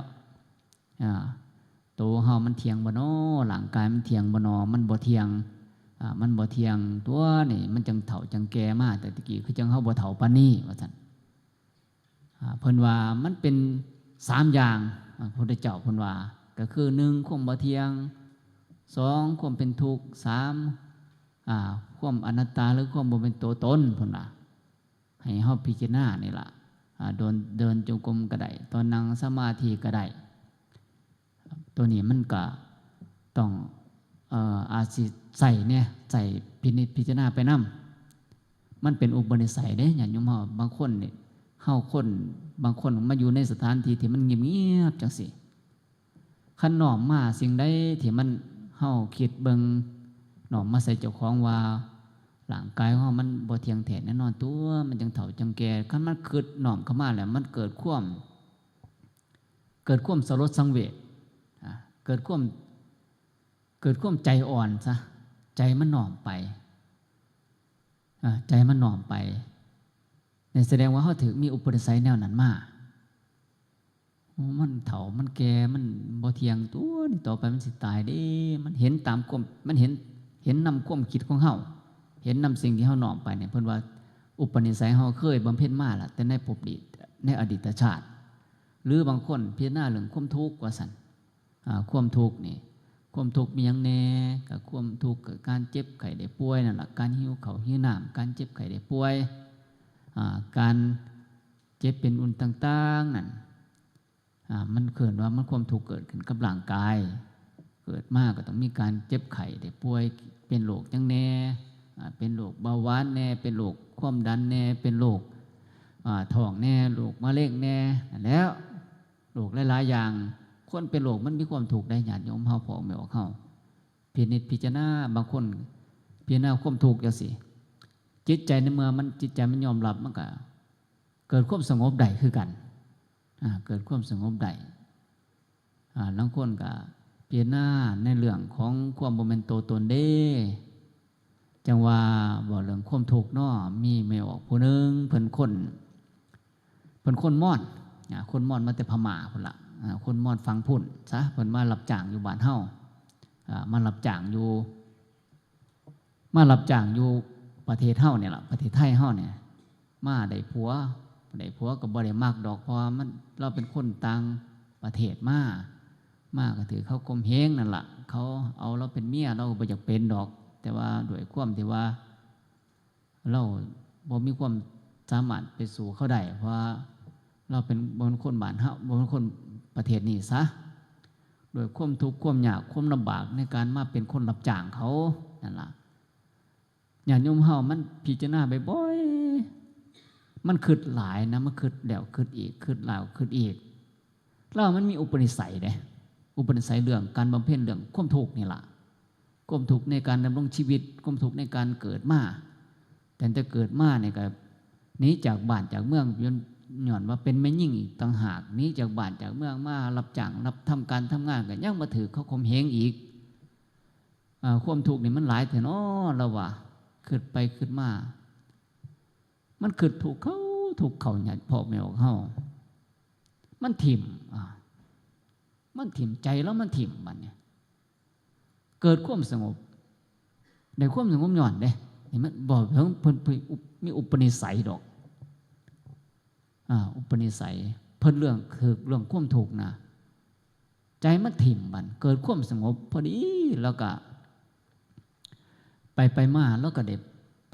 Speaker 1: โตเฮามันเที่ยงบ่น้อร่างกายมันเที่ยงบ่น้อมันบ่เที่ยงตัวนี่มันจังเฒ่าจังแก่มาแต่ตะกี้คือจังเฮาบ่เฒ่าปานนี้ว่าซั่นเพิ่นว่ามันเป็น3อย่างพระพุทธเจ้าเพิ่นว่าก็คือ1ความบ่เที่ยง2ความเป็นทุกข์3 ความอนัตตาหรือความบ่เป็นตัวตนพุ่นล่ะให้เฮาพิจารณานี่ล่ะเดินจงกรมก็ได้ตอนนั่งสมาธิก็ได้ตัวนี้มันก็ต้องอาจสิใส่เนี่ยใส่พิจารณาไปนำมันเป็นอุปนิสัยเด้ญาติโยมเฮาบางคนนี่เฮาคนบางคนมาอยู่ในสถานที่ที่มันเงียบๆจังซี่คันน้อมมาสิ่งใดที่มันเฮาคิดเบิ่งน้อมมาใส่เจ้าของว่าร่างกายของเฮามันบ่เที่ยงแท้แน่นอนตัวมันจังเฒ่าจังแก่คันมันคิดน้อมเข้ามาแล้วมันเกิดความสลดสังเวชเกิดความใจอ่อนซะใจมันน้อมไปใจมันน้อมไปนี่แสดงว่าเขาถือมีอุปนิสัยแนวนั้นมามันเฒ่ามันแก่มันบ่เที่ยงตัวนี่ต่อไปมันสิตายเด้มันเห็นตามความมันเห็นนำความคิดของเฮาเห็นนำสิ่งที่เฮาน้อมไปเนี่ยเพิ่นว่าอุปนิสัยเฮาเคยบำเพ็ญมาล่ะแต่ในภพนี้ในอดีตชาติหรือบางคนพิจารณาเรื่องความทุกข์ว่าซั่นความทุกข์นี่ความทุกข์มีอย่างแน่กับความทุกข์กับการเจ็บไข้ได้ป่วยนั่นแหละการหิวข้าวหิวน้ำการเจ็บไข้ได้ป่วยการเจ็บเป็นอุ่นต่างๆนั่นมันเกิดว่ามันความทุกข์เกิดขึ้นกับร่างกายเกิดมากก็ต้องมีการเจ็บไข้ได้ป่วยเป็นโรคอย่างแน่เป็นโรคเบาหวานแน่เป็นโรคความดันแน่เป็นโรคท้องแน่โรคมะเร็งแน่แล้วโรคหลายๆอย่างคนเป็นโรคมันมีความถูกได้ญาติโยมเฮาพอไม่ออกเฮาพิจารณาบางคนพิจารณาความถูกจังซี่จิตใจในเมื่อมันจิตใจมันยอมรับมันก็เกิดความสงบได้คือกันเกิดความสงบได้บางคนก็พิจารณาในเรื่องของความบ่แม่นตัวตนเด้จังว่าบ่เรื่องความทุกข์เนาะมีไม่ออกผู้นึงเพิ่นคนม่อนคนม่อนมาแต่พม่าพุ่นล่ะคนมอญฟังพุ่นซะเพิ่นมารับจ้างอยู่บ้านเฮามารับจ้างอยู่ประเทศเฮาเนี่ยล่ะประเทศไทยเฮาเนี่ยมาได้ผัวก็บ่ได้มากดอกเพราะมันเราเป็นคนต่างประเทศมาก็ถือเขากลมเฮงนั่นล่ะเขาเอาเราเป็นเมียเราบ่อยากเป็นดอกแต่ว่าด้วยความที่ว่าเราบ่มีความสามารถไปสู่เขาได้เพราะเราเป็นคนบ้านเฮาเป็นคนประเทศนี้ซะโดยความทุกข์ความยากความลำบากในการมาเป็นคนรับจ้างเขานั่นล่ะญาติโยมเฮามันพิจารณาบ่อยๆมันคิดหลายนะมันคิดแล้วคิดอีกคิดแล้วคิดอีกแล้วมันมีอุปนิสัยเด้อุปนิสัยเรื่องการบำเพ็ญเรื่องความทุกข์นี่ล่ะความทุกข์ในการดำรงชีวิตความทุกข์ในการเกิดมาแต่จะเกิดมาเนี่ยก็หนีจากบ้านจากเมืองย้อนว่าเป็นแม่ยิ่งอีกต่างหากนี้จากบ้านจากเมืองมารับจ้างรับทำการทำงานกันยังมาถือเขาข่มเหงอีกความทุกข์นี่มันหลายแต่เนาะเราว่าขึ้นไปขึ้นมามันขึ้นถูกเขาหยาดพ่อแม่ของเขามันถิ่มใจแล้วมันถิ่มมันเนี่ยเกิดความสงบในความสงบย้อนเด้นี่มันบอกเพิ่นมีอุปนิสัยดอกอุปนิสัยเพิ่นเรื่องคือเรื่องความทุกข์นะใจมันถิ่มมันเกิดความสงบพอดีแล้วก็ไปมาแล้วก็เด็บ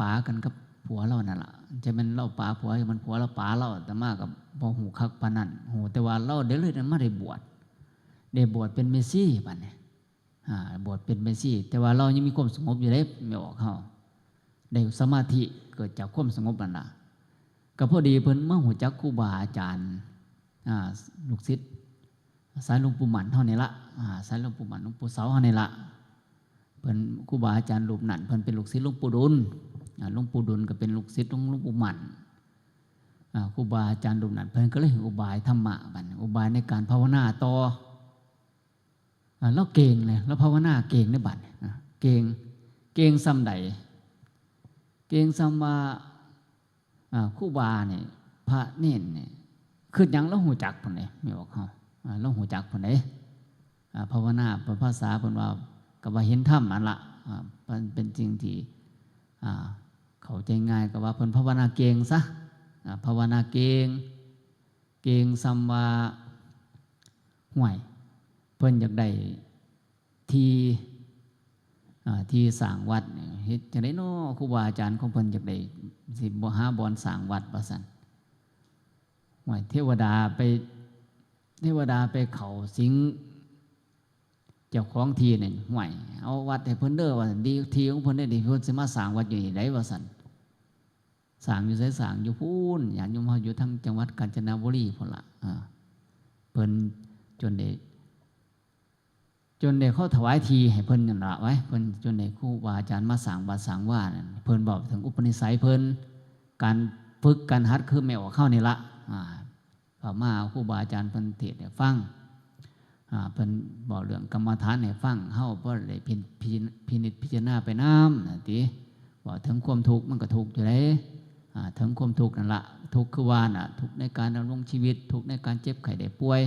Speaker 1: ป๋ากันกับผัวเรานั่นล่ะจะเป็นเราป๋าผัวมันผัวเราป๋าเราแต่มากับบ่หูคักปานนั้นโหแต่ว่าเราเดี๋ยวเลยมาได้บวชเป็นเมสซี่บัดนี้บวชเป็นเมสซี่แต่ว่าเรายังมีความสงบอยู่ได้ไม่ออกเฮาได้สมาธิเกิดจากความสงบนั่นล่ะก็พอดีเพิ่นมาหูจักครูบาอาจารย์ลูกศิษย์สายหลวงปู่หมันเฮานี่ละสายหลวงปู่หมันหลวงปู่เสาเฮานี่ละเพิ่นครูบาอาจารย์รูปนั้นเพิ่นเป็นลูกศิษย์หลวงปู่ดุลหลวงปู่ดุลก็เป็นลูกศิษย์หลวงปู่หมันครูบาอาจารย์รูปนั้นเพิ่นก็เลยอุบายธรรมะบัดอุบายในการภาวนาต่อแล้วเก่งเลยแล้วภาวนาเก่งในบัดเก่งซ้ำใดเก่งซ้ำว่าครูบาเนี่ยพระเน้นเนี่ยคือยังเราหูจักคนไหนไม่บอกเขาเราหูจักคนไหนภาวนาเป็นภาษาเป็นว่ากับว่าเห็นธรรมนั่นละเป็นจริงที่เข้าใจง่ายกับว่าเพิ่นภาวนาเก่งซะภาวนาเก่งซ้ำว่าห่วยเพิ่นอยากได้ที่ ที่สร้างวัดเฮ็ดจังได๋น้อครูบาอาจารย์ของเพิ่นจักได้สิบ่หาบ่อนสร้างวัดว่าซั่นว่าเทวดาไปเข้าสิงเจ้าของที่นี่ห่วยเอาวัดให้เพิ่นเด้อว่าซั่นดีที่ของเพิ่นได้ดีเพิ่นสิมาสร้างวัดอยู่นี่ได้ว่าซั่นสร้างอยู่ไสสร้างอยู่พูนญาติโยมเฮาอยู่ทางจังหวัดกาญจนบุรีพุ่นล่ะเพิ่นจนได้เขาถวายทีให้เพิ่นนั่นละไว้เพิ่นจนได้ครูบาอาจารย์มาสร้างวัดสร้างว่านั่นเพิ่นบอกถึงอุปนิสัยเพิ่นการฝึกการหัดคือแม่ออกเข้านี่ละพอมาครูบาอาจารย์เพิ่นเทศน์ให้ฟังเพิ่นบอกเรื่องกรรมฐานให้ฟังเฮาบ่ได้พินิจพิจารณาไปนำติบอกถึงความทุกข์มันก็ทุกข์อยู่เลยถึงความทุกข์นั่นละทุกข์คือว่าน่ะทุกข์ในการดำรงชีวิตทุกข์ในการเจ็บไข้ได้ป่วย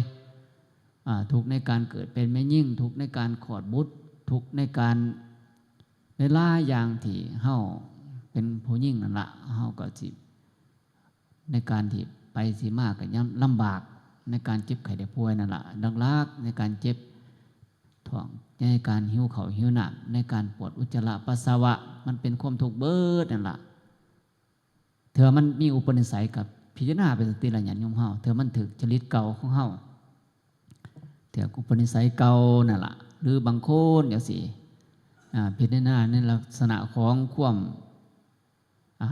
Speaker 1: ทุกข์ในการเกิดเป็นแม่ยิ่งทุกข์ในการขอดบุตรทุกข์ในการในล่าอย่างที่เฮาเป็นผู้ยิ่งนั่นละเฮาก็สิในการที่ไปสิมากก็ย่ำลำบากในการเจ็บไข้ได้ป่วยนั่นละดังลากในการเจ็บท้องในการหิวข้าวหิวน้ำในการปวดอุจจาระปัสสาวะมันเป็นความทุกข์เบิดนั่นละเธอมันมีอุปนิสัยกับพิจารณาเป็นสติระยันยมเฮาเธอมันถึกจริตเก่าของเฮาเถอะอุปนิสัยเก่านั่นละหรือบางคนอย่างสิพิจารณาในลักษณะของความ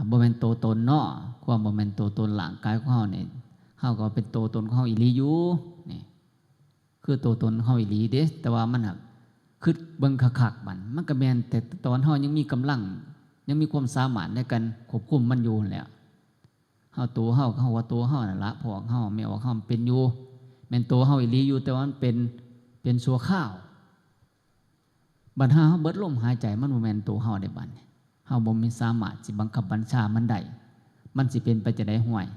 Speaker 1: บ่แม่นตัวตนเนาะความบ่แม่นตัวตนหลังกายของเฮาเนี่ยเฮาก็เป็นตัวตนของเฮาอีหลีอยู่นี่คือตัวตนของเฮาอีหลีเด้แต่ว่ามันคือเบิ่งคักๆมันก็แม่นแต่ตอนเฮายังมีกำลังยังมีความสามารถในการควบคุมมันอยู่แหละเฮาตัวเฮาว่าตัวเฮานั่นละพวกเฮาแม่ว่าเฮาเป็นอยู่แม่นตัวเฮาอีหลีอยู่แต่ว่ามันเป็นชั่วข้าวบัดเฮาเบิดลมหายใจมันบ่แม่นตัวเฮาได้บัดเฮาบ่มีสามารถสิบังคับบัญชามันได้มันสิเป็นไปจะได้ห่วย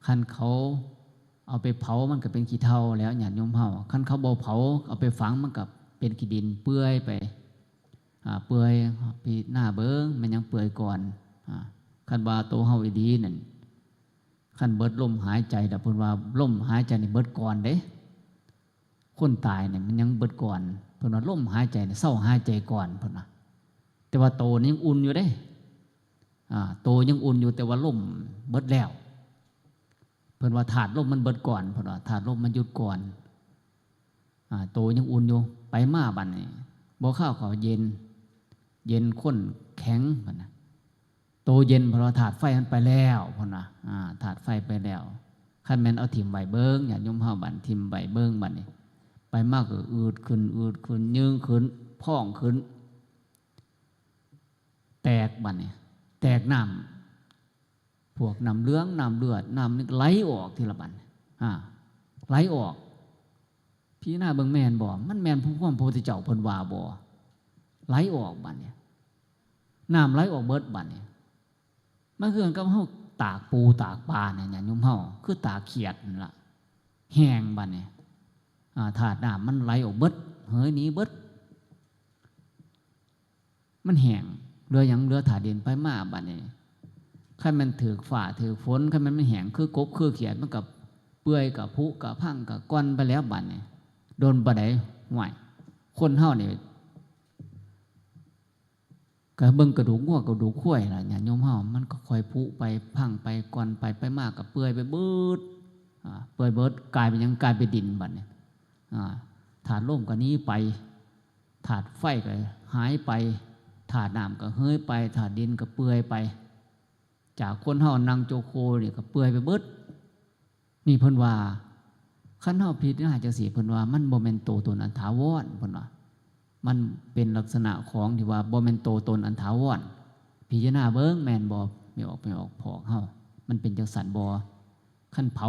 Speaker 1: คันเขาเอาไปเผามันก็เป็นขี้เถ้าแล้วญาติโยมเฮาคันเขาบ่เผาเอาไปฝังมันก็เป็นขี้ดินเปื่อยไปเปื่อยพี่หน้าเบิ่งมันยังเปื่อยก่อนคันว่าตัวเฮาอีหลีนั่นคันเบิดลมหายใจแต่เพิ่นว่าลมหายใจนี่เบิดก่อนเด้คนตายเนี่ยมันยังเบิดก่อนเพิ่นว่าลมหายใจเนี่ยเศร้าหายใจก่อนเพิ่นว่าแต่ว่าโตนี่ยังอุ่นอยู่เด้โตยังอุ่นอยู่แต่ว่าลมเบิดแล้วเพิ่นว่าธาตุลมมันเบิดก่อนเพิ่นว่าธาตุลมมันหยุดก่อนโตยังอุ่นอยู่ไปมาบัดนี้บ่ข้าวเขาเย็นข้นแข็งเพิ่นน่ะโตเย็นเพราะถาดไฟมันไปแล้วพ่นนะถาดไฟไปแล้วคันแม่นเอาถิ่มใบเบิ้งอย่าโยมเฮาบันถิ่มใบเบิ้งบัดนี้ไปมากก็อืดขึ้นยืงขึ้นพองขึ้นแตกบัดนี้แตกน้ำพวกน้ำเหลืองน้ำเลือดน้ำนี่ไหลออกทีละบัดไหลออกพี่หน้าเบิ่งแม่นบ่มันแม่นผู้ความพระพุทธเจ้าเพิ่นว่าบ่ไหลออกบัดนี้น้ำไหลออกเบิดบัดนี้มันคือกับเฮาตากปูตากปลาเนี่ยญาติโยมเฮาคือตากเขียดนั่นล่ะแห้งบัดนี้ถาดน้ำมันไหลออกเบิดเฮ้ยหนีเบิดมันแห้งเรือหยังเรือถาดินไปมาบัดนี้คันมันถือฝ่าถือฝนคันมันไม่แห้งคือกบคือเขียดมันกับเปื่อยกับผุกับพังกับก้อนไปแล้วบัดนี้โดนบ่ได้ห่วยคนเฮานี่ก็เบิ่งกระดูกงัวกระดูกข้วยล่ะญาติโยมเฮามันก็ค่อยผุไปพังไปก่อนไปมากกับเปื่อยไปเบิดเปื่อยเบิดกลายเป็นหยังกลายเป็นดินบัดนี้ถาดลมก็หนีไปถาดไฟก็หายไปถาดน้ำก็เฮ้ยไปถาดดินก็เปื่อยไปจากคนเฮานั่งโจโคนี่ก็เปื่อยไปเบิดนี่เพิ่นว่าคันเฮาพิจารณาจังซี่เพิ่นว่ามันบ่แม่นตัวตนอันถาวรเพิ่นว่ามันเป็นลักษณะของที่ว่าบ่แม่นโตตนอันถาวรพิจารณาเบิ่งแม่นบ่ไม่ออกพอกเฮามันเป็นจังซั่นบ่คันเผา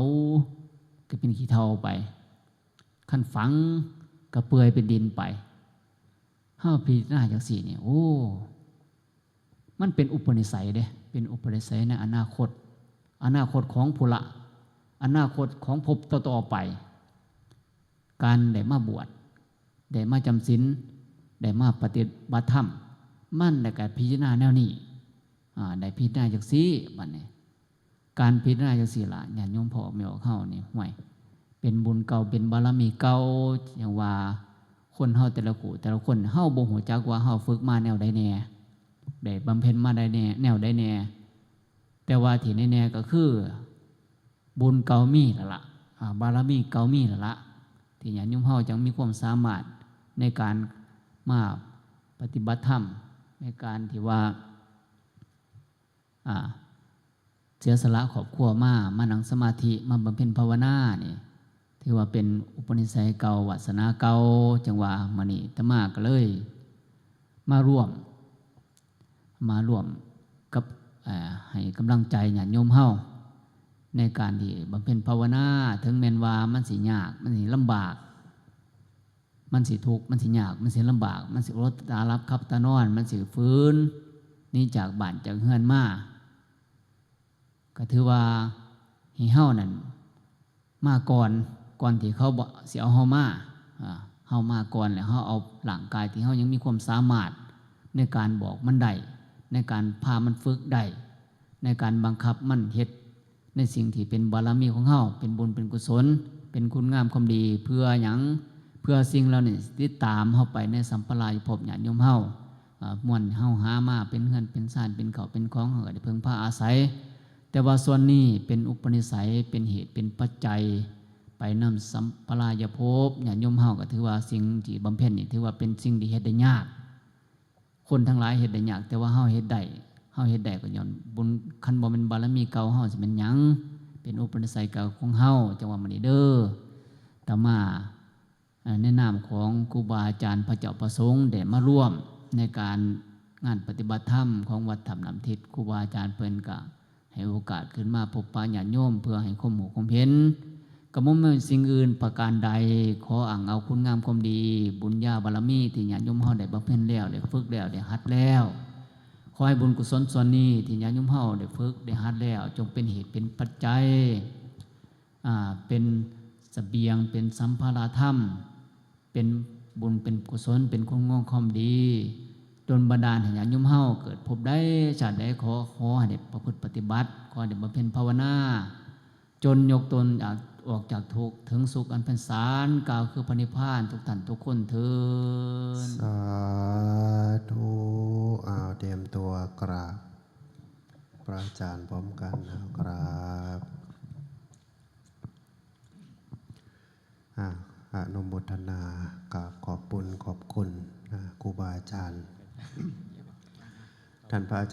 Speaker 1: ก็เป็นขี้เถ้าไปคันฝังก็เปื่อยเป็นดินไปเฮาพิจารณาจังซี่นี่โอ้มันเป็นอุปนิสัยเด้เป็นอุปนิสัยในอนาคตของผู้ละอนาคตของภพต่อๆไปการได้มาบวชได้มาจำศีลได้มาปฏิบัติธรรมมั่นได้การพิจารณาแนวนี้ได้พิจารณาจากซี่บัดนี้การพิจารณาจากซี่ล่ะญาติโยมพ่อแม่เข้านี่ห่วยเป็นบุญเก่าเป็นบารมีเก่าอย่างว่าค คนเฮาแต่ละคู่แต่ละคนเฮาบ่ฮู้จักว่าเฮาฝึกมาแนวใดแน่ได้บำเพ็ญมาได้แน่แนวใดแน่แต่ว่าที่แน่ๆก็คือบุญเก่ามีแล้วล่ะบารมีเก่ามีแล้วล่ะที่ญาติโยมเฮาจังมีความสามารถในการมาปฏิบัติธรรมในการที่ว่าเสียสละครอบครัวมานั่งสมาธิมาบำเพ็ญภาวนานี่ถือว่าเป็นอุปนิสัยเก่าวาสนาเก่าจังหวะมานี่ตมาก็เลยมาร่วมกับให้กำลังใจญาติโยมเฮาในการที่บำเพ็ญภาวนาถึงแม้นว่ามันสิยากมันสิลำบากมันสิทุกข์มันสิยากมันสิลำบากมันสิอดตารับคับตานอนมันสิฟื้นนี่จากบ้านจากเฮือนมาก็ถือว่าให้เฮานั่นมาก่อนที่เขาบ่สิเอาเฮามาเฮามาก่อนแล้วเฮาเอาร่างกายที่เฮายังมีความสามารถในการบอกมันได้ในการพามันฝึกได้ในการบังคับมันเฮ็ดในสิ่งที่เป็นบารมีของเฮาเป็นบุญเป็นกุศลเป็นคุณงามความดีเพื่อหยังเพื่อสิ่งเหล่านี้ติดตามเฮาไปในสัมปรายภพญาติโยมเฮาม่วนเฮาหามาเป็นเฮือนเป็นซ่านเป็นเขาเป็นของเฮาก็ได้เพิ่งพาอาศัยแต่ว่าส่วนนี้เป็นอุปนิสัยเป็นเหตุเป็นปัจจัยไปนำสัมปรายภพญาติโยมเฮาก็ถือว่าสิ่งที่บำเพ็ญนี่ถือว่าเป็นสิ่งที่เฮ็ดได้ยากคนทั้งหลายเฮ็ดได้ยากแต่ว่าเฮาเฮ็ดได้ก็ย้อนบุญคันบ่เป็นบารมีเก่าเฮาสิเป็นหยังเป็นอุปนิสัยเก่าของเฮาจังว่ามื้อนี้เด้อตมาในนามของครูบาอาจารย์พระเจ้าประสงค์ได้มาร่วมในการงานปฏิบัติธรรมของวัดถ้ำน้ำทิศครูบาอาจารย์เพิ่นก็ให้โอกาสขึ้นมาพบปะญาติโยมเพื่อให้ความรู้ความเห็นก็บ่มีสิ่งอื่นประการใดขออ้างเอาคุณงามความดีบุญญาบารมีที่ญาติโยมเฮาได้บำเพ็ญแล้วได้ฝึกแล้วได้หัดแล้วขอให้บุญกุศลส่วนนี้ที่ญาติโยมเฮาได้ฝึกได้หัดแล้วจงเป็นเหตุเป็นปัจจัยเป็นเสบียงเป็นสัมภาระธรรมเป็นบุญเป็นกุศลเป็นคุณงามความดีดลบันดาลให้ญาติโยมเฮาเกิดพบได้ชาติใดขอให้ได้ประพฤติปฏิบัติขอให้ได้บำเพ็ญภาวนาจนยกตนออกจากทุกข์ถึงสุขอันเป็นสารกล่าวคือพระนิพพานทุกท่านทุกคนเถิด
Speaker 2: สาธุเตรียมตัวกราบพระอาจารย์พร้อมกันกราบอนุโมทนากราบขอบคุณครูบาอาจารย์ท่านพระอาจารย์